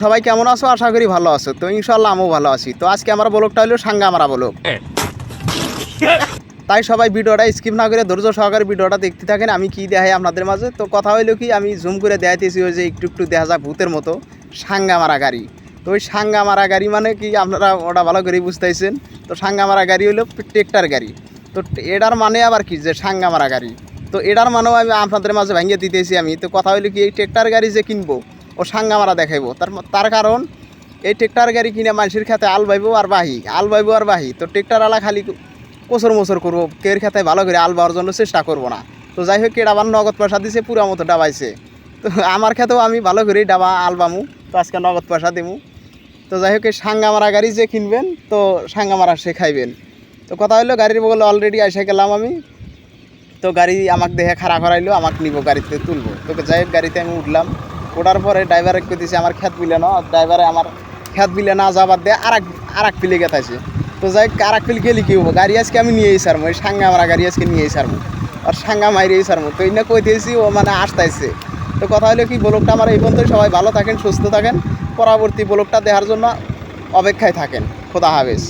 সবাই কেমন আছো? আশা করি ভালো আছো। তো ইনশাল্লাহ আমিও ভালো আছি। তো আজকে আমার ব্লগটা হলো সাঙ্গামারা ব্লগ। তাই সবাই ভিডিওটা স্কিপ না করে ধৈর্য সহকারে ভিডিওটা দেখতে থাকেন। আমি কি দেখাই আপনাদের মাঝে। তো কথা হইলো কি, আমি জুম করে দেখাইতেছি ওই যে একটু একটু দেখা যায় ভূতের মতো সাঙ্গামারা গাড়ি। তো ওই সাঙ্গামারা গাড়ি মানে কি আপনারা ওটা ভালো করেই বুঝতেছেন। তো সাঙ্গামারা গাড়ি হলো ট্রেক্টর গাড়ি। তো এটার মানে আবার কি যে সাঙ্গামারা গাড়ি। তো এটার মানেও আমি আপনাদের মাঝে ভেঙে দিতেছি আমি। তো কথা হইলো কি, এই ট্রেক্টর গাড়ি যে কিনবো ও সাঙ্গামারা দেখাইবো। তার কারণ এই ট্রেক্টর গাড়ি কিনে মানুষের খেতে আল বাইবো আর বাহি। তো ট্রেক্টরওয়ালা খালি কোসর মোসর করবো, কের খেতে ভালো করে আল বাওয়ার জন্য চেষ্টা করবো না। তো যাই হোক, এটা আবার নগদ পয়সা দিছে, পুরা মতো ডাবাইছে। তো আমার খেতেও আমি ভালো করেই ডাবা আলবামু। তো আজকে নগদ পয়সা দিমু। তো যাই হোক, এই সাঙ্গামারা গাড়ি যে কিনবেন তো সাঙ্গামারা শেখাইবেন। তো কথা হইলো, গাড়ির বগলে অলরেডি এসে গেলাম আমি। তো গাড়ি আমাকে দেখে খাড়া করাইলো, আমাকে নিব গাড়িতে তুলবো। তো যাই হোক, গাড়িতে আমি উঠলাম। ওঠার পরে ড্রাইভারে দিয়েছে আমার খেত বিলে না, ড্রাইভারে আমার খেত বিলে না যাবার দিয়ে আর এক ফিলে গেথাইছে। তো যাই হোক, আর এক ফিল গেলে কী হবো, গাড়ি আজকে আমি নিয়েই সারমো, এই সাঙ্গামারা গাড়ি আজকে নিয়েই সারমো আর সাঙ্গা মাইরেই সারমো। তো এই না কইতেছি, ও মানে আসতেছে। তো কথা হলো কি, ব্লগটা আমার এই পর্যন্তই। সবাই ভালো থাকেন, সুস্থ থাকেন। পরবর্তী ব্লগটা দেখার জন্য অপেক্ষায় থাকেন। খোদা হাফেজ।